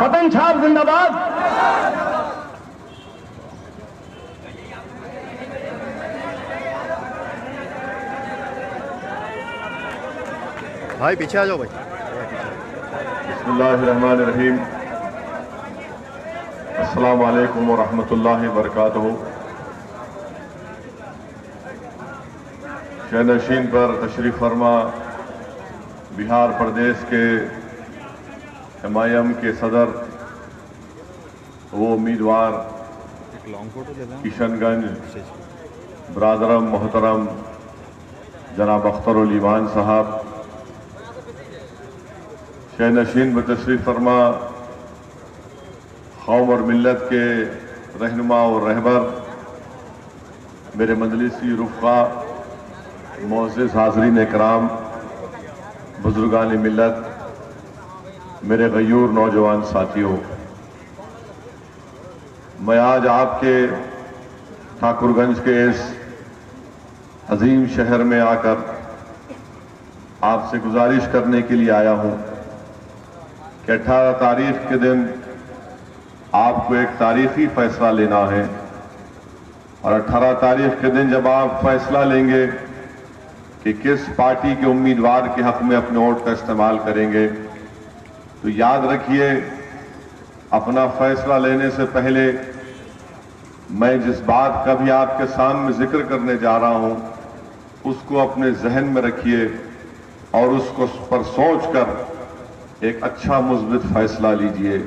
پتن چھاپ زندہ باد. بھائی پیچھے آ جاؤ بھائی. بسم اللہ الرحمن الرحیم. السلام علیکم ورحمۃ اللہ وبرکاتہ. شہنشین پر تشریف فرما بہار پردیش کے MIM کے صدر وہ امیدوار کشن گنج برادرم محترم جناب اختر الایمان صاحب، شہنشین پر تشریف فرما قوم اور ملت کے رہنما اور رہبر، میرے مجلسی رفقا، معزز حاضرین اکرام، بزرگان ملت، میرے غیور نوجوان ساتھیوں، میں آج آپ کے ٹھاکر گنج کے اس عظیم شہر میں آ کر آپ سے گزارش کرنے کے لیے آیا ہوں کہ 18 تاریخ کے دن آپ کو ایک تاریخی فیصلہ لینا ہے، اور 18 تاریخ کے دن جب آپ فیصلہ لیں گے کہ کس پارٹی کے امیدوار کے حق میں اپنے ووٹ کا استعمال کریں گے، تو یاد رکھیے اپنا فیصلہ لینے سے پہلے میں جس بات کا بھی آپ کے سامنے ذکر کرنے جا رہا ہوں اس کو اپنے ذہن میں رکھیے اور اس کو پر سوچ کر ایک اچھا مثبت فیصلہ لیجئے.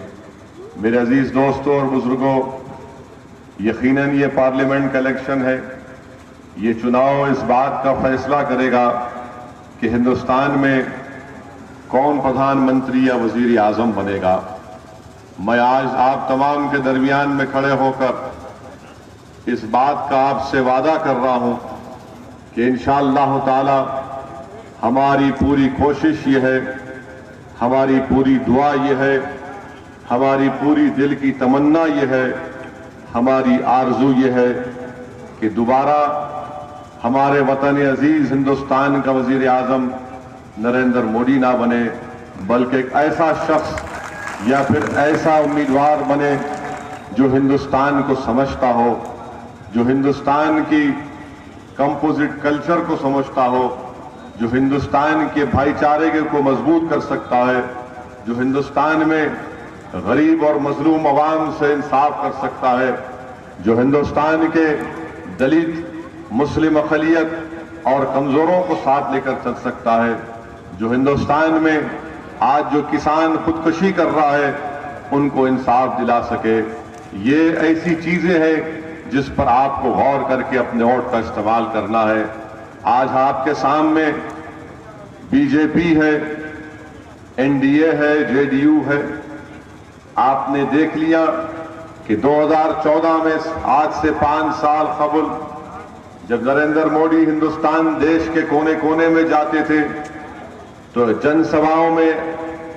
میرے عزیز دوستوں اور بزرگوں، یقیناً یہ پارلیمنٹ کا الیکشن ہے. یہ چناؤ اس بات کا فیصلہ کرے گا کہ ہندوستان میں کون پردھان منتری یا وزیر اعظم بنے گا. میں آج آپ تمام کے درمیان میں کھڑے ہو کر اس بات کا آپ سے وعدہ کر رہا ہوں کہ انشاءاللہ تعالی ہماری پوری کوشش یہ ہے، ہماری پوری دعا یہ ہے، ہماری پوری دل کی تمنا یہ ہے، ہماری آرزو یہ ہے کہ دوبارہ ہمارے وطن عزیز ہندوستان کا وزیر اعظم نریندر مودی نہ بنے، بلکہ ایک ایسا شخص یا پھر ایسا امیدوار بنے جو ہندوستان کو سمجھتا ہو، جو ہندوستان کی کمپوزٹ کلچر کو سمجھتا ہو، جو ہندوستان کے بھائی چارے کو مضبوط کر سکتا ہے، جو ہندوستان میں غریب اور مظلوم عوام سے انصاف کر سکتا ہے، جو ہندوستان کے دلت، مسلم اقلیت اور کمزوروں کو ساتھ لے کر چل سکتا ہے، جو ہندوستان میں آج جو کسان خودکشی کر رہا ہے ان کو انصاف دلا سکے. یہ ایسی چیزیں ہیں جس پر آپ کو غور کر کے اپنے ووٹ کا استعمال کرنا ہے. آج آپ کے سامنے BJP ہے، NDA ہے، JDU ہے. آپ نے دیکھ لیا کہ 2014 میں آج سے 5 سال قبل جب نریندر مودی ہندوستان دیش کے کونے کونے میں جاتے تھے تو جن سبھاؤں میں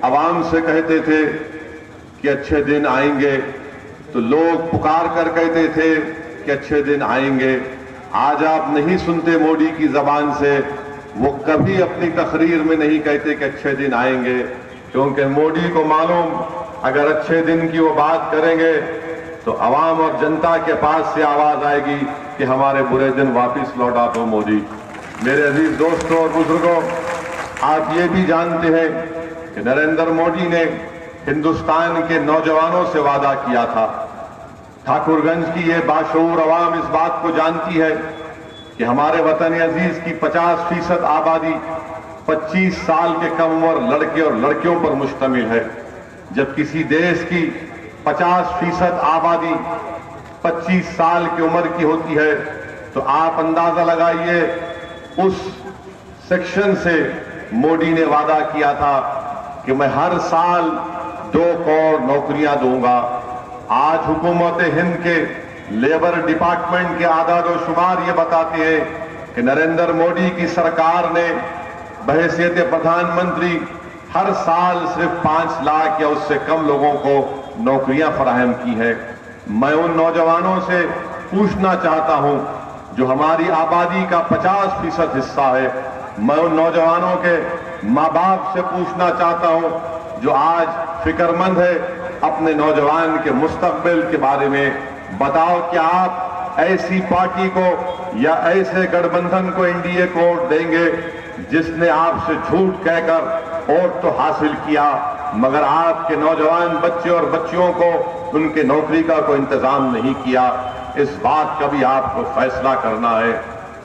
عوام سے کہتے تھے کہ اچھے دن آئیں گے، تو لوگ پکار کر کہتے تھے کہ اچھے دن آئیں گے. آج آپ نہیں سنتے مودی کی زبان سے، وہ کبھی اپنی تقریر میں نہیں کہتے کہ اچھے دن آئیں گے، کیونکہ مودی کو معلوم اگر اچھے دن کی وہ بات کریں گے تو عوام اور جنتا کے پاس سے آواز آئے گی کہ ہمارے برے دن واپس لوٹا دو مودی. میرے عزیز دوستوں اور بزرگوں، آپ یہ بھی جانتے ہیں کہ نریندر مودی نے ہندوستان کے نوجوانوں سے وعدہ کیا تھا. ٹھاکر گنج کی یہ باشعور عوام اس بات کو جانتی ہے کہ ہمارے وطن عزیز کی 50% آبادی 25 سال کے کم عمر لڑکے اور لڑکیوں پر مشتمل ہے. جب کسی دیش کی 50% آبادی 25 سال کی عمر کی ہوتی ہے تو آپ اندازہ لگائیے اس سیکشن سے مودی نے وعدہ کیا تھا کہ میں ہر سال 2 کروڑ نوکریاں دوں گا. آج حکومت ہند کے لیبر ڈپارٹمنٹ کے اعداد و شمار یہ بتاتے ہیں کہ نریندر مودی کی سرکار نے بحیثیت پردھان منتری ہر سال صرف 5 لاکھ یا اس سے کم لوگوں کو نوکریاں فراہم کی ہے. میں ان نوجوانوں سے پوچھنا چاہتا ہوں جو ہماری آبادی کا 50% حصہ ہے، میں ان نوجوانوں کے ماں باپ سے پوچھنا چاہتا ہوں جو آج فکر مند ہے اپنے نوجوان کے مستقبل کے بارے میں بتاؤ کہ آپ ایسی پارٹی کو یا ایسے گٹھ بندھن کو این ڈی اے کو ووٹ دیں گے جس نے آپ سے جھوٹ کہہ کر ووٹ تو حاصل کیا مگر آپ کے نوجوان بچے اور بچیوں کو ان کے نوکری کا کوئی انتظام نہیں کیا. اس بات کا بھی آپ کو فیصلہ کرنا ہے.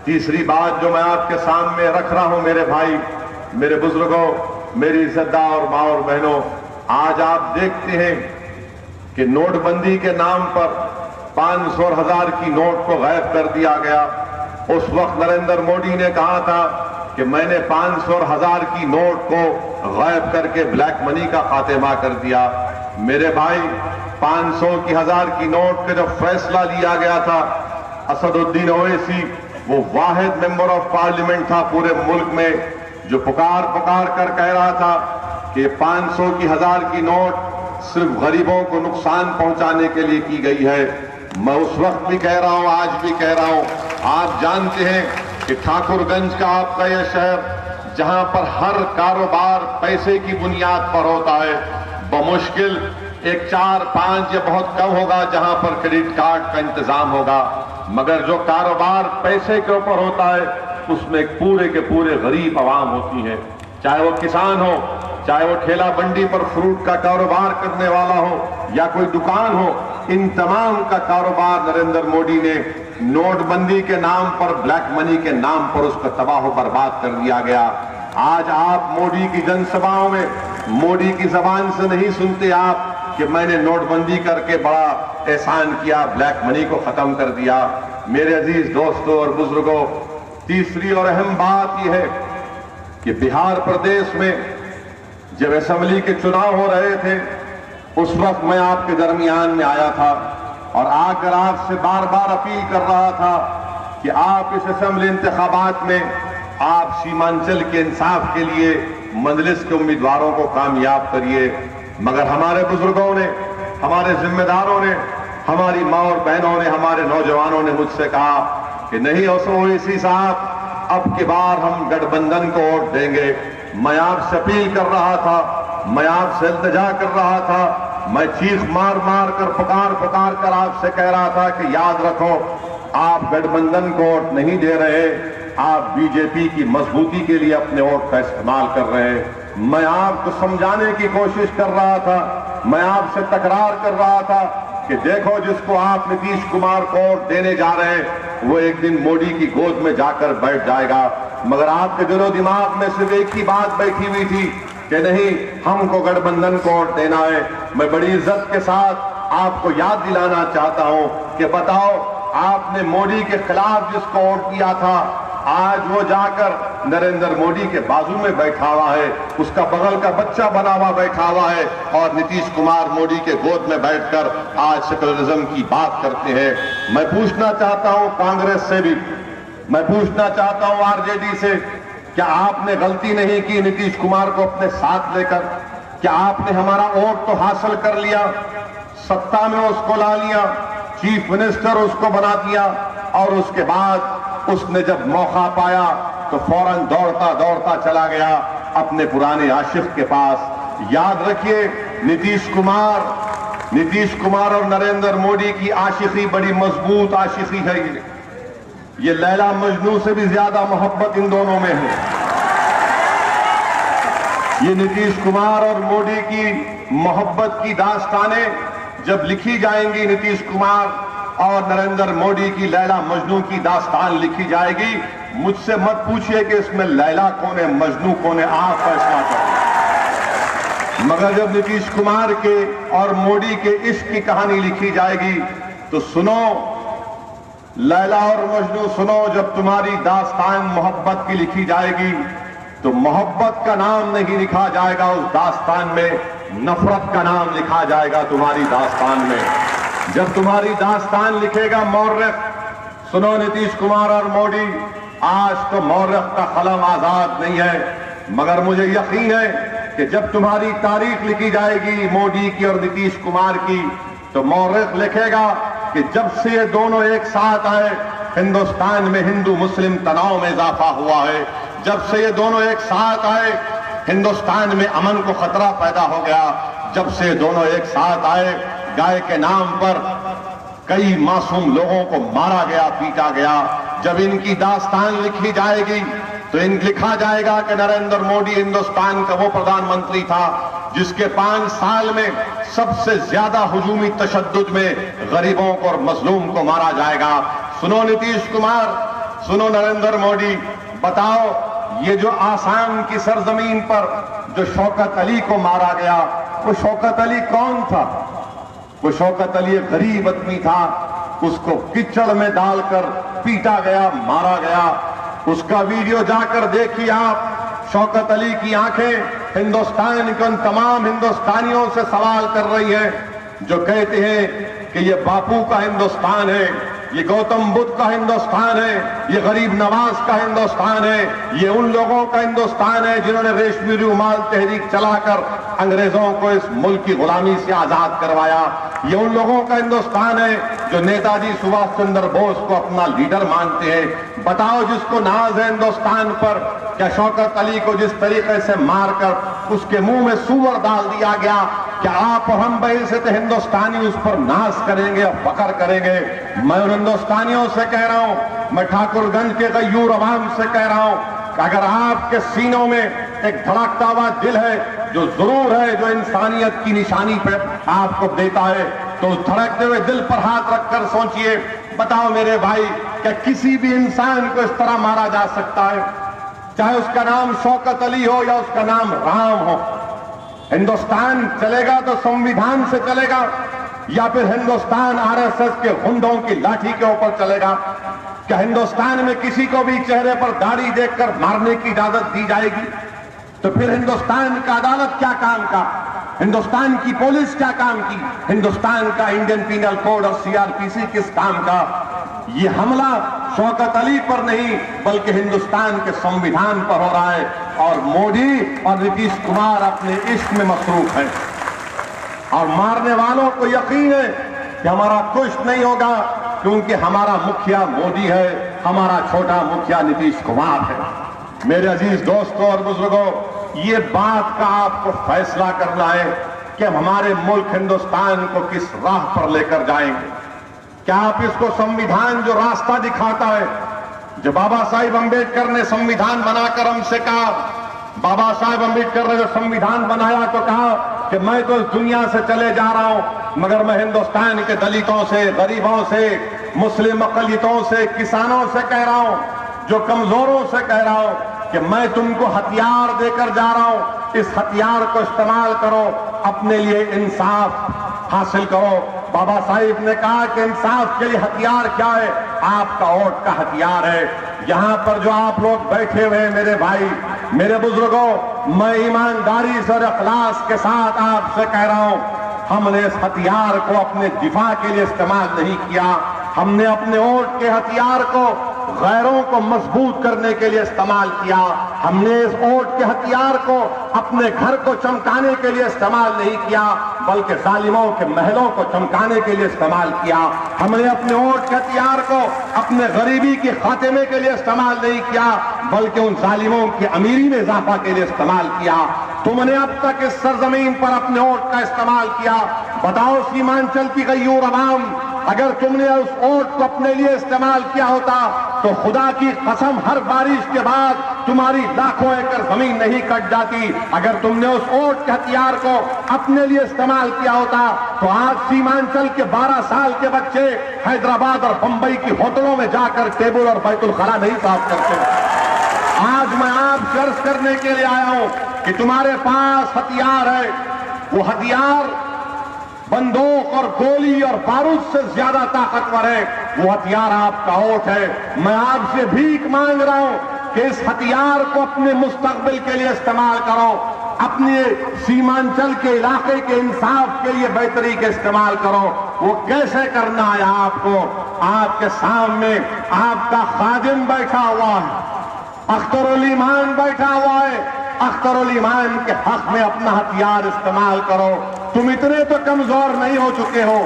تیسری بات جو میں آپ کے سامنے رکھ رہا ہوں میرے بھائی، میرے بزرگوں، میری عزتدار ماں اور بہنوں، آج آپ دیکھتے ہیں کہ نوٹ بندی کے نام پر 500 اور 1000 کی نوٹ کو غائب کر دیا گیا. اس وقت نریندر مودی نے کہا تھا کہ میں نے 500 اور 1000 کی نوٹ کو غائب کر کے بلیک منی کا خاتمہ کر دیا. میرے بھائی، 500 کی 1000 کی نوٹ کا جب فیصلہ لیا گیا تھا، اسد الدین اویسی وہ واحد ممبر آف پارلیمنٹ تھا پورے ملک میں جو پکار کر کہہ رہا تھا کہ 500 کی 1000 کی نوٹ صرف غریبوں کو نقصان پہنچانے کے لیے کی گئی ہے. میں اس وقت بھی کہہ رہا ہوں، آج بھی کہہ رہا ہوں، آپ جانتے ہیں کہ ٹھاکر گنج کا آپ کا یہ شہر جہاں پر ہر کاروبار پیسے کی بنیاد پر ہوتا ہے، بمشکل ایک 4-5 یا بہت کم ہوگا جہاں پر کریڈٹ کارڈ کا انتظام ہوگا، مگر جو کاروبار پیسے کے اوپر ہوتا ہے اس میں پورے کے پورے غریب عوام ہوتی ہیں، چاہے وہ کسان ہو، چاہے وہ ٹھیلا بنڈی پر فروٹ کا کاروبار کرنے والا ہو یا کوئی دکان ہو. ان تمام کا کاروبار نریندر مودی نے نوٹ بندی کے نام پر، بلیک منی کے نام پر اس کو تباہ و برباد کر دیا گیا. آج آپ مودی کی جن سبھاؤں میں مودی کی زبان سے نہیں سنتے آپ کہ میں نے نوٹ بندی کر کے بڑا احسان کیا، بلیک منی کو ختم کر دیا. میرے عزیز دوستوں اور بزرگوں، تیسری اور اہم بات یہ ہے کہ بہار پردیش میں جب اسمبلی کے چناؤ ہو رہے تھے اس وقت میں آپ کے درمیان میں آیا تھا اور آ کر آپ سے بار بار اپیل کر رہا تھا کہ آپ اس اسمبلی انتخابات میں آپ سیمانچل کے انصاف کے لیے مجلس کے امیدواروں کو کامیاب کریے. مگر ہمارے بزرگوں نے، ہمارے ذمہ داروں نے، ہماری ماں اور بہنوں نے، ہمارے نوجوانوں نے مجھ سے کہا کہ نہیں اویسی صاحب، اب کی بار ہم گٹھ بندھن کو ووٹ دیں گے. میں آپ سے اپیل کر رہا تھا، میں آپ سے التجا کر رہا تھا، میں چیخ مار کر پکار کر آپ سے کہہ رہا تھا کہ یاد رکھو، آپ گٹھ بندھن کو ووٹ نہیں دے رہے، آپ بی جے پی کی مضبوطی کے لیے اپنے ووٹ کا استعمال کر رہے ہیں. میں آپ کو سمجھانے کی کوشش کر رہا تھا، میں آپ سے تکرار کر رہا تھا کہ دیکھو، جس کو آپ نتیش کمار کو ووٹ دینے جا رہے ہیں وہ ایک دن مودی کی گود میں جا کر بیٹھ جائے گا. مگر آپ کے دل و دماغ میں صرف ایک ہی بات بیٹھی ہوئی تھی کہ نہیں، ہم کو گٹھ بندھن کو ووٹ دینا ہے. میں بڑی عزت کے ساتھ آپ کو یاد دلانا چاہتا ہوں کہ بتاؤ، آپ نے مودی کے خلاف جس کو ووٹ دیا تھا آج وہ جا کر نریندر مودی کے بازو میں بیٹھا ہوا ہے، اس کا بغل کا بچہ بنا ہوا بیٹھا ہوا ہے اور نتیش کمار مودی کے گود میں بیٹھ کر آج سیکولرزم کی بات کرتے ہیں. میں پوچھنا چاہتا ہوں کانگریس سے بھی، میں پوچھنا چاہتا ہوں آر جے ڈی سے، کیا آپ نے غلطی نہیں کی نتیش کمار کو اپنے ساتھ لے کر؟ کیا آپ نے ہمارا ووٹ تو حاصل کر لیا، ستا میں اس کو لا لیا، چیف منسٹر اس کو بنا دیا اور اس کے بعد اس نے جب موقع پایا تو فوراً دوڑتا چلا گیا اپنے پرانے عاشق کے پاس. یاد رکھیے، نتیش کمار اور نریندر مودی کی عاشقی بڑی مضبوط عاشقی ہے. یہ لیلا مجنو سے بھی زیادہ محبت ان دونوں میں ہے. یہ نتیش کمار اور مودی کی محبت کی داستانیں جب لکھی جائیں گی، نتیش کمار اور نریندر مودی کی لیلا مجنو کی داستان لکھی جائے گی، مجھ سے مت پوچھئے کہ اس میں لیلا کون ہے، مجنو کون ہے، آپ فیصلہ کریں. مگر جب نتیش کمار کے اور مودی کے عشق کی کہانی لکھی جائے گی تو سنو لیلا اور مجنو، سنو، جب تمہاری داستان محبت کی لکھی جائے گی تو محبت کا نام نہیں لکھا جائے گا اس داستان میں، نفرت کا نام لکھا جائے گا تمہاری داستان میں. جب تمہاری داستان لکھے گا مورخ، سنو نتیش کمار اور مودی، آج تو مورخ کا قلم آزاد نہیں ہے، مگر مجھے یقین ہے کہ جب تمہاری تاریخ لکھی جائے گی مودی کی اور نتیش کمار کی تو مورخ لکھے گا کہ جب سے یہ دونوں ایک ساتھ آئے ہندوستان میں ہندو مسلم تناؤ میں اضافہ ہوا ہے. جب سے یہ دونوں ایک ساتھ آئے ہندوستان میں امن کو خطرہ پیدا ہو گیا. جب سے دونوں ایک ساتھ آئے، گائے کے نام پر کئی معصوم لوگوں کو مارا گیا، پیٹا گیا۔ جب ان کی داستان لکھی جائے گی تو لکھا جائے گا کہ نریندر مودی ہندوستان کا وہ پردھان منتری تھا جس کے 5 سال میں سب سے زیادہ ہجومی تشدد میں غریبوں کو اور مظلوم کو مارا جائے گا۔ سنو نتیش کمار، سنو نریندر مودی، بتاؤ یہ جو آسام کی سرزمین پر جو شوکت علی کو مارا گیا، وہ شوکت علی کون تھا؟ وہ شوکت علی ایک غریب آدمی تھا، اس کو کچڑ میں ڈال کر پیٹا گیا، مارا گیا۔ اس کا ویڈیو جا کر دیکھیے آپ۔ شوکت علی کی آنکھیں ہندوستان کے ان تمام ہندوستانیوں سے سوال کر رہی ہیں جو کہتے ہیں کہ یہ باپو کا ہندوستان ہے، یہ گوتم بدھ کا ہندوستان ہے، یہ غریب نواز کا ہندوستان ہے، یہ ان لوگوں کا ہندوستان ہے جنہوں نے ریشمی رومال تحریک چلا کر انگریزوں کو اس ملک کی غلامی سے آزاد کروایا۔ یہ ان لوگوں کا ہندوستان ہے جو نیتا جی سبھاش چندر بوس کو اپنا لیڈر مانتے ہیں۔ بتاؤ جس کو ناز ہے ہندوستان پر، کیا شوکت علی کو جس طریقے سے مار کر اس کے منہ میں سور ڈال دیا گیا، کیا آپ اور ہم بحیثیت ہندوستانی اس پر ناز کریں گے اور فخر کریں گے؟ میں ان ہندوستانیوں سے کہہ رہا ہوں، میں ٹھاکر گنج کے غیور عوام سے کہہ رہا ہوں کہ اگر آپ کے سینوں میں ایک دھڑکتا ہوا دل ہے جو ضرور ہے، جو انسانیت کی نشانی پہ آپ کو دیتا ہے، تو اس دھڑکتے ہوئے دل پر ہاتھ رکھ کر سوچئے، بتاؤ میرے بھائی، کیا کسی بھی انسان کو اس طرح مارا جا سکتا ہے؟ چاہے اس کا نام شوکت علی ہو یا اس کا نام رام ہو۔ ہندوستان چلے گا تو سنویدھان سے چلے گا یا پھر ہندوستان RSS کے غنڈوں کی لاٹھی کے اوپر چلے گا؟ کیا ہندوستان میں کسی کو بھی چہرے پر داڑھی دیکھ کر مارنے کی اجازت دی جائے گی؟ تو پھر ہندوستان کا عدالت کیا کام کا؟ ہندوستان کی پولیس کیا کام کی؟ ہندوستان کا انڈین پینل کوڈ اور CRPC کس کام کا؟ یہ حملہ شوکت علی پر نہیں بلکہ ہندوستان کے سنویدھان پر ہو رہا ہے، اور مودی اور نتیش کمار اپنے عشق میں مصروف ہیں، اور مارنے والوں کو یقین ہے کہ ہمارا کچھ نہیں ہوگا، کیونکہ ہمارا مکھیا مودی ہے، ہمارا چھوٹا مکھیا نتیش کمار ہے۔ میرے عزیز دوستوں اور بزرگوں، یہ بات کا آپ کو فیصلہ کرنا ہے کہ ہم ہمارے ملک ہندوستان کو کس راہ پر لے کر جائیں گے۔ کیا آپ اس کو سنویدھان جو راستہ دکھاتا ہے، جو بابا صاحب امبیڈکر نے سنویدھان بنا کر ہم سے کہا، بابا صاحب امبیڈکر نے جو سنویدھان بنایا تو کہا کہ میں تو اس دنیا سے چلے جا رہا ہوں مگر میں ہندوستان کے دلتوں سے، غریبوں سے، مسلم اقلیتوں سے، کسانوں سے کہہ رہا ہوں، جو کمزوروں سے کہہ رہا ہوں کہ میں تم کو ہتھیار دے کر جا رہا ہوں، اس ہتھیار کو استعمال کرو، اپنے لیے انصاف حاصل کرو۔ بابا صاحب نے کہا کہ انصاف کے لیے ہتھیار کیا ہے؟ آپ کا ووٹ کا ہتھیار ہے۔ یہاں پر جو آپ لوگ بیٹھے ہوئے ہیں میرے بھائی، میرے بزرگوں، میں ایمانداری سے اور اخلاص کے ساتھ آپ سے کہہ رہا ہوں، ہم نے اس ہتھیار کو اپنے دفاع کے لیے استعمال نہیں کیا، ہم نے اپنے ووٹ کے ہتھیار کو غیروں کو مضبوط کرنے کے لیے استعمال کیا، ہم نے اس ووٹ کے ہتھیار کو اپنے گھر کو چمکانے کے لیے استعمال نہیں کیا بلکہ ظالموں کے محلوں کو چمکانے کے لیے استعمال کیا، ہم نے اپنے ووٹ کے ہتھیار کو اپنے غریبی کے خاتمے کے لیے استعمال نہیں کیا بلکہ ان ظالموں کی امیری میں اضافہ کے لیے استعمال کیا۔ تم نے اب تک اس سرزمین پر اپنے ووٹ کا استعمال کیا، بتاؤ سیمانچل کی غیور عوام، اگر تم نے اس ووٹ کو اپنے لیے استعمال کیا ہوتا تو خدا کی قسم ہر بارش کے بعد تمہاری لاکھوں ایکڑ زمین نہیں کٹ جاتی۔ اگر تم نے اس ووٹ کے ہتھیار کو اپنے لیے استعمال کیا ہوتا تو آج سیمانچل کے 12 سال کے بچے حیدرآباد اور بمبئی کی ہوٹلوں میں جا کر ٹیبل اور بیت الخلا نہیں صاف کرتے۔ آج میں آپ سے عرض کرنے کے لیے آیا ہوں کہ تمہارے پاس ہتھیار ہے، وہ ہتھیار بندوق اور گولی اور بارود سے زیادہ طاقتور ہے، وہ ہتھیار آپ کا ووٹ ہے۔ میں آپ سے بھیک مانگ رہا ہوں کہ اس ہتھیار کو اپنے مستقبل کے لیے استعمال کرو، اپنے سیمانچل کے علاقے کے انصاف کے لیے بہتری کے استعمال کرو۔ وہ کیسے کرنا ہے آپ کو؟ آپ کے سامنے آپ کا خادم بیٹھا ہوا ہے، اختر الایمان بیٹھا ہوا ہے، اختر الایمان کے حق میں اپنا ہتھیار استعمال کرو۔ تم اتنے تو کمزور نہیں ہو چکے ہو،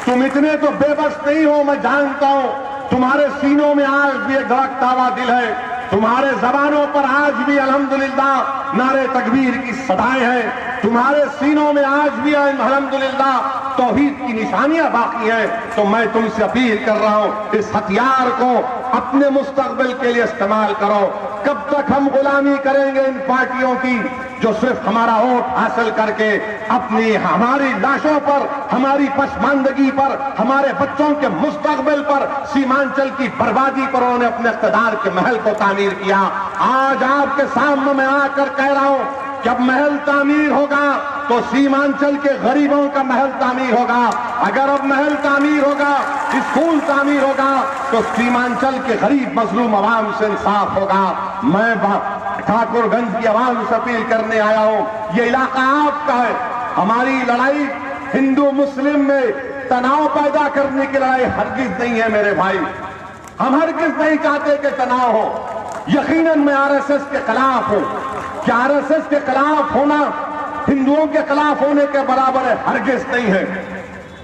تم اتنے تو بے بس نہیں ہو، میں جانتا ہوں تمہارے سینوں میں آج بھی ایک دھڑکتا ہوا دل ہے تمہارے زبانوں پر آج بھی الحمدللہ نعرے تکبیر کی صدائیں ہیں، تمہارے سینوں میں آج بھی الحمدللہ توحید کی نشانیاں باقی ہیں. تو میں تم سے اپیل کر رہا ہوں، اس ہتھیار کو اپنے مستقبل کے لیے استعمال کرو. کب تک ہم غلامی کریں گے ان پارٹیوں کی جو صرف ہمارا ووٹ حاصل کر کے ہماری لاشوں پر، ہماری پسماندگی پر، ہمارے بچوں کے مستقبل پر، سیمانچل کی بربادی پر انہوں نے اپنے اقتدار کے محل کو تعمیر کیا. آج آپ کے سامنے میں آ کر کہہ رہا ہوں، جب محل تعمیر ہوگا تو سیمانچل کے غریبوں کا محل تعمیر ہوگا. اگر اب محل تعمیر ہوگا، اسکول تعمیر ہوگا، تو سیمانچل کے غریب مظلوم عوام سے انصاف ہوگا. میں ٹھاکر گنج کی عوام سے اپیل کرنے آیا ہوں، یہ علاقہ آپ کا ہے. ہماری لڑائی ہندو مسلم میں تناؤ پیدا کرنے کی لڑائی ہرگز نہیں ہے میرے بھائی. ہم ہرگز نہیں چاہتے کہ تناؤ ہو. یقیناً میں آر ایس ایس کے خلاف ہوں کہ آر ایس ایس کے خلاف ہونا ہندوؤں کے خلاف ہونے کے برابر ہے، ہرگز نہیں ہے.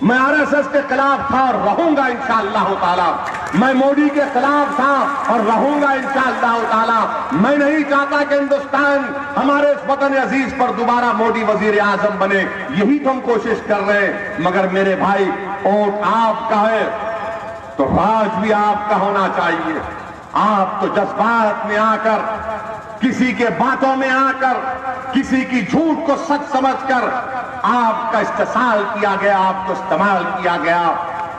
میں آر ایس ایس کے خلاف تھا اور رہوں گا انشاءاللہ تعالی. میں مودی کے خلاف تھا اور رہوں گا انشاءاللہ تعالی. میں نہیں چاہتا کہ ہندوستان ہمارے اس وطن عزیز پر دوبارہ مودی وزیر اعظم بنے. یہی تو ہم کوشش کر رہے ہیں. مگر میرے بھائی، ووٹ آپ کا ہے تو راج بھی آپ کا ہونا چاہیے. آپ تو جذبات میں آ کر، کسی کے باتوں میں آ کر، کسی کی جھوٹ کو سچ سمجھ کر آپ کا استحصال کیا گیا، آپ کو استعمال کیا گیا.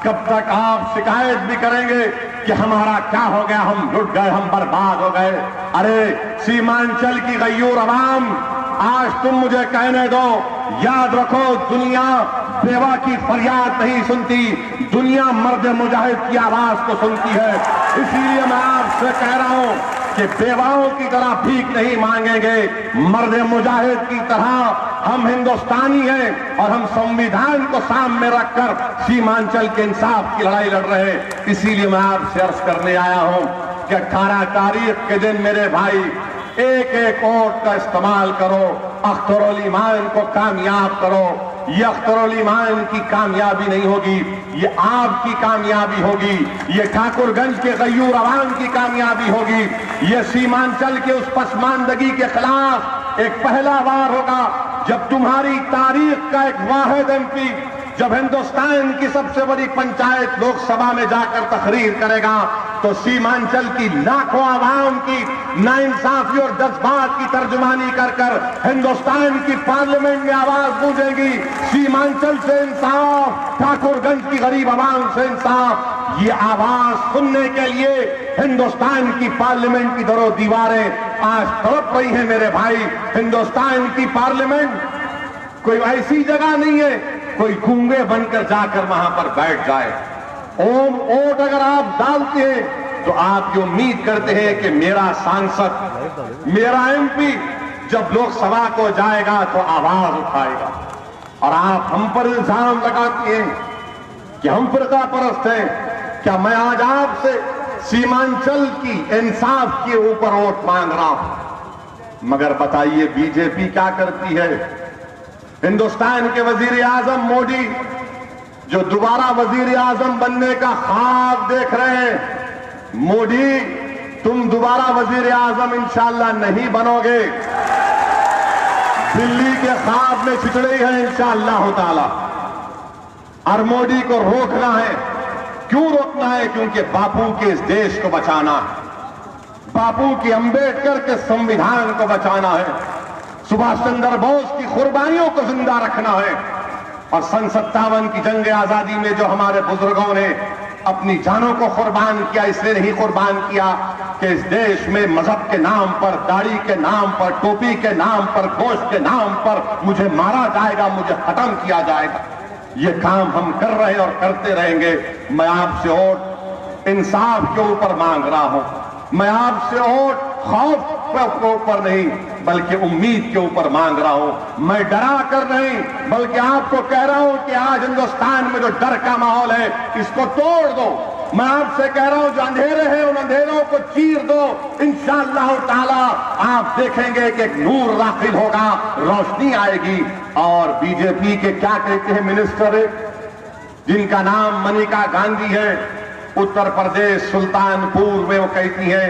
کب تک آپ شکایت بھی کریں گے کہ ہمارا کیا ہو گیا، ہم لٹ گئے، ہم برباد ہو گئے. ارے سیمانچل کی غیور عوام، آج تم مجھے کہنے دو، یاد رکھو، دنیا بیوہ کی فریاد نہیں سنتی، دنیا مرد مجاہد کی آواز کو سنتی ہے. اسی لیے میں آپ سے کہہ رہا ہوں کہ بیواؤں کی طرح بھیک نہیں مانگیں گے، مرد مجاہد کی طرح. ہم ہندوستانی ہیں اور ہم سنویدھان کو سامنے رکھ کر سیمانچل کے انصاف کی لڑائی لڑ رہے ہیں. اسی لیے میں آپ سے عرض کرنے آیا ہوں کہ 18 تاریخ کے دن میرے بھائی ایک ایک ووٹ کا استعمال کرو، اختر الایمان کو کامیاب کرو. یہ اختر الایمان کی کامیابی نہیں ہوگی، یہ آپ کی کامیابی ہوگی، یہ ٹھاکر گنج کے غیور عوام کی کامیابی ہوگی. یہ سیمانچل کے اس پسماندگی کے خلاف ایک پہلا وار ہوگا جب تمہاری تاریخ کا ایک واحد ایم پی، جب ہندوستان کی سب سے بڑی پنچایت لوک سبھا میں جا کر تقریر کرے گا تو سیمانچل کی لاکھوں عوام کی ناانصافی اور جذبات کی ترجمانی کر کر ہندوستان کی پارلیمنٹ میں آواز گونجے گی، سیمانچل سے انصاف، ٹھاکر گنج کی غریب عوام سے انصاف. یہ آواز سننے کے لیے ہندوستان کی پارلیمنٹ کی در و دیواریں آج تڑپ رہی ہیں میرے بھائی. ہندوستان کی پارلیمنٹ کوئی ایسی جگہ نہیں ہے کوئی گونگے بن کر جا کر وہاں پر بیٹھ جائے. ووٹ اگر آپ ڈالتے ہیں تو آپ یہ امید کرتے ہیں کہ میرا سانسد، میرا ایم پی جب لوک سبھا کو جائے گا تو آواز اٹھائے گا. اور آپ ہم پر الزام لگاتے ہیں کہ ہم فرقہ پرست ہیں. کیا میں آج آپ سے سیمانچل کی انصاف کے اوپر ووٹ مانگ رہا ہوں؟ مگر بتائیے بی جے پی کیا کرتی ہے؟ ہندوستان کے وزیر اعظم مودی جو دوبارہ وزیر اعظم بننے کا خواب دیکھ رہے ہیں، مودی تم دوبارہ وزیر اعظم انشاءاللہ نہیں بنو گے. دلی کے خواب میں چھچڑے ہیں انشاءاللہ تعالی. اور مودی کو روکنا ہے. کیوں روکنا ہے؟ کیونکہ باپو کے اس دیش کو بچانا ہے، باپو کی امبیڈکر کے سنویدھان کو بچانا ہے، سبھاش چندر بوس کی قربانیوں کو زندہ رکھنا ہے. اور سن 57 کی جنگ آزادی میں جو ہمارے بزرگوں نے اپنی جانوں کو قربان کیا، اس لیے نہیں قربان کیا کہ اس دیش میں مذہب کے نام پر، داڑھی کے نام پر، ٹوپی کے نام پر، گوشت کے نام پر مجھے مارا جائے گا، مجھے ختم کیا جائے گا. یہ کام ہم کر رہے ہیں اور کرتے رہیں گے. میں آپ سے ووٹ انصاف کے اوپر مانگ رہا ہوں. میں آپ سے ووٹ خوف کے اوپر نہیں بلکہ امید کے اوپر مانگ رہا ہوں. میں ڈرا کر نہیں بلکہ آپ کو کہہ رہا ہوں کہ آج ہندوستان میں جو ڈر کا ماحول ہے اس کو توڑ دو. میں آپ سے کہہ رہا ہوں جو اندھیرے ہیں ان اندھیروں کو چیر دو. انشاءاللہ تعالی آپ دیکھیں گے کہ ایک نور داخل ہوگا، روشنی آئے گی. اور بی جے پی کے کیا کہتے ہیں منسٹر جن کا نام منیکا گاندھی ہے، اتر پردیش سلطان پور میں، وہ کہتی ہیں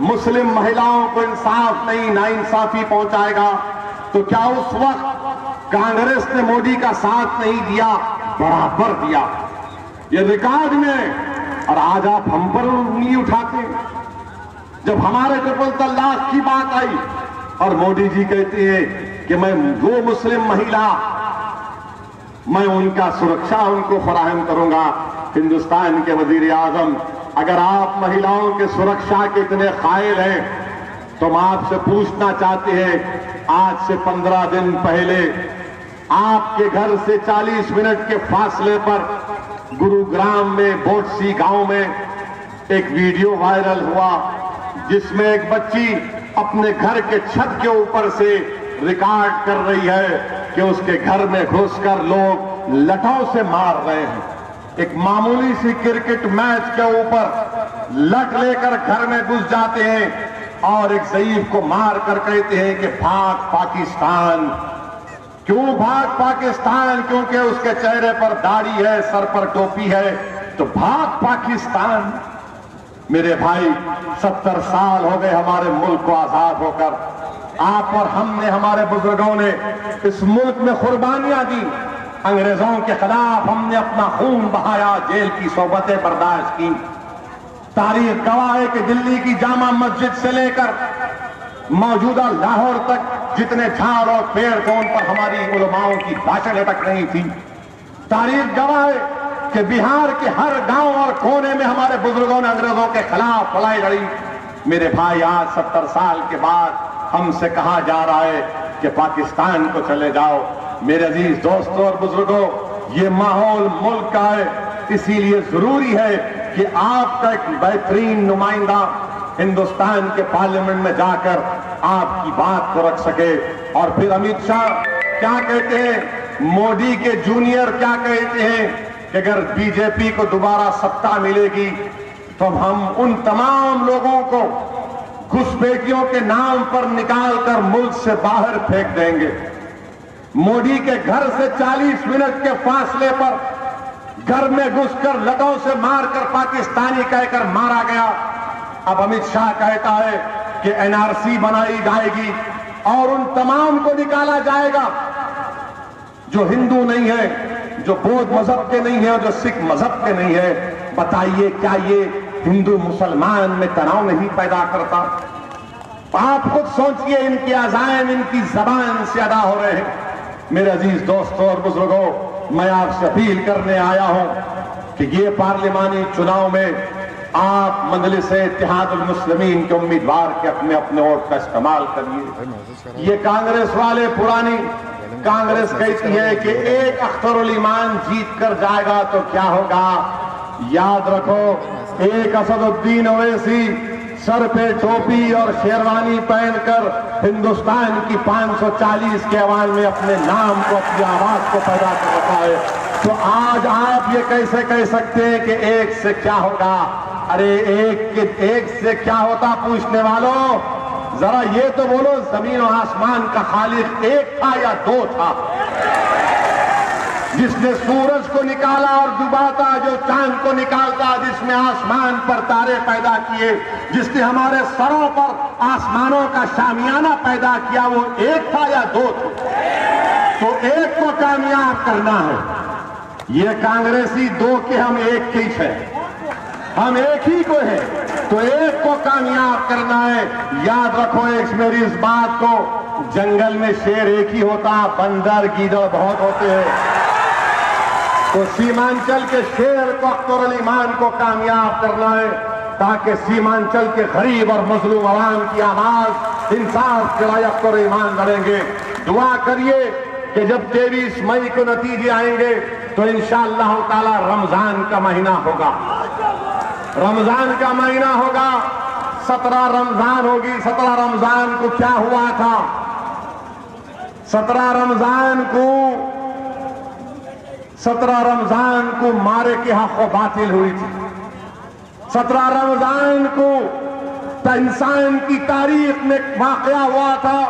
مسلم مہیلاؤں کو انصاف نہیں ناانصافی پہنچائے گا تو کیا اس وقت کانگریس نے مودی کا ساتھ نہیں دیا؟ برابر دیا، یہ ریکارڈ میں۔ اور آج آپ ہم پر انگلی اٹھاتے ہیں۔ جب ہمارے ٹرپل طلاق کی بات آئی اور مودی جی کہتے ہیں کہ میں وہ مسلم مہیلا، میں ان کا سرکشا ان کو فراہم کروں گا۔ ہندوستان کے وزیر اعظم، اگر آپ مہیلاؤں کے سرکشا کے اتنے قائل ہیں تو ہم آپ سے پوچھنا چاہتے ہیں، آج سے 15 دن پہلے آپ کے گھر سے 40 منٹ کے فاصلے پر گروگرام میں بوٹسی گاؤں میں ایک ویڈیو وائرل ہوا جس میں ایک بچی اپنے گھر کے چھت کے اوپر سے ریکارڈ کر رہی ہے کہ اس کے گھر میں گھس کر لوگ لٹوں سے مار رہے ہیں۔ ایک معمولی سی کرکٹ میچ کے اوپر لٹ لے کر گھر میں گھس جاتے ہیں اور ایک ضعیف کو مار کر کہتے ہیں کہ بھاگ پاکستان۔ کیوں بھاگ پاکستان؟ کیونکہ اس کے چہرے پر داڑھی ہے، سر پر ٹوپی ہے، تو بھاگ پاکستان۔ میرے بھائی، 70 سال ہو گئے ہمارے ملک کو آزاد ہو کر۔ آپ اور ہم نے، ہمارے بزرگوں نے اس ملک میں قربانیاں دی، انگریزوں کے خلاف ہم نے اپنا خون بہایا، جیل کی صحبتیں برداشت کی۔ تاریخ گواہ ہے کہ دلی کی جامع مسجد سے لے کر موجودہ لاہور تک جتنے جھاڑ اور پیڑ تھے ان پر ہماری علماؤں کی بھاشن لٹک نہیں تھی۔ تاریخ گواہ ہے کہ بہار کے ہر گاؤں اور کونے میں ہمارے بزرگوں نے انگریزوں کے خلاف لڑائی لڑی۔ میرے بھائی، آج 70 سال کے بعد ہم سے کہا جا رہا ہے کہ پاکستان کو چلے جاؤ۔ میرے عزیز دوستوں اور بزرگوں، یہ ماحول ملک کا ہے، اسی لیے ضروری ہے کہ آپ کا ایک بہترین نمائندہ ہندوستان کے پارلیمنٹ میں جا کر آپ کی بات کو رکھ سکے۔ اور پھر امت شاہ کیا کہتے ہیں، مودی کے جونیئر کیا کہتے ہیں کہ اگر بی جے پی کو دوبارہ ستا ملے گی تو ہم ان تمام لوگوں کو گھسپیٹیوں کے نام پر نکال کر ملک سے باہر پھینک دیں گے۔ مودی کے گھر سے 40 منٹ کے فاصلے پر گھر میں گھس کر لٹوں سے مار کر پاکستانی کہہ کر مارا گیا۔ اب امت شاہ کہتا ہے کہ این آر سی بنائی جائے گی اور ان تمام کو نکالا جائے گا جو ہندو نہیں ہے، جو بودھ مذہب کے نہیں ہیں اور جو سکھ مذہب کے نہیں ہیں۔ بتائیے کیا یہ ہندو مسلمان میں تناؤ نہیں پیدا کرتا؟ آپ خود سوچئے، ان کے عزائم ان کی زبان سے ادا ہو رہے ہیں۔ میرے عزیز دوستوں اور بزرگوں، میں آپ سے اپیل کرنے آیا ہوں کہ یہ پارلیمانی چناؤ میں آپ مجلس اتحاد المسلمین کے امیدوار کے اپنے ووٹ کا استعمال کریے۔ یہ کانگریس والے، پرانی کانگریس کہتی ہے کہ ایک اختر الایمان جیت کر جائے گا تو کیا ہوگا؟ یاد رکھو، ایک اسد الدین اویسی سر پہ ٹوپی اور شیروانی پہن کر ہندوستان کی 540 کے عوام میں اپنے نام کو، اپنی آواز کو پیدا کر رکھا ہے۔ تو آج آپ یہ کیسے کہہ سکتے ہیں کہ ایک سے کیا ہوگا؟ ارے ایک سے کیا ہوتا پوچھنے والوں، ذرا یہ تو بولو، زمین و آسمان کا خالق ایک تھا یا دو تھا؟ جس نے سورج کو نکالا اور ڈباتا، جو چاند کو نکالتا، جس نے آسمان پر تارے پیدا کیے، جس نے ہمارے سروں پر آسمانوں کا شامیانہ پیدا کیا، وہ ایک تھا یا دو تھا؟ تو ایک کو کامیاب کرنا ہے۔ یہ کانگریسی دو کے، ہم ایک کے ہیں، ہم ایک ہی کو ہیں، تو ایک کو کامیاب کرنا ہے۔ یاد رکھو ایک میری اس بات کو، جنگل میں شیر ایک ہی ہوتا، بندر گیدڑ بہت ہوتے ہیں۔ تو سیمانچل کے شیر کو، اختر الایمان کو کامیاب کرنا ہے تاکہ سیمانچل کے غریب اور مظلوم عوام کی آواز انصاف کے لیے اختر الایمان لڑیں گے۔ دعا کریے کہ جب 23 مئی کو نتیجے آئیں گے تو انشاءاللہ تعالی رمضان کا مہینہ ہوگا، رمضان کا مہینہ ہوگا، 17 رمضان ہوگی۔ 17 رمضان کو کیا ہوا تھا؟ 17 رمضان کو مارے کے حق و باطل ہوئی تھی۔ 17 رمضان کو انسان کی تاریخ میں واقعہ ہوا تھا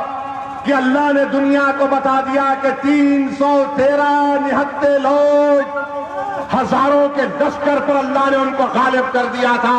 کہ اللہ نے دنیا کو بتا دیا کہ 313 نہتے لوگ، ہزاروں کے لشکر پر اللہ نے ان کو غالب کر دیا تھا۔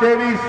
23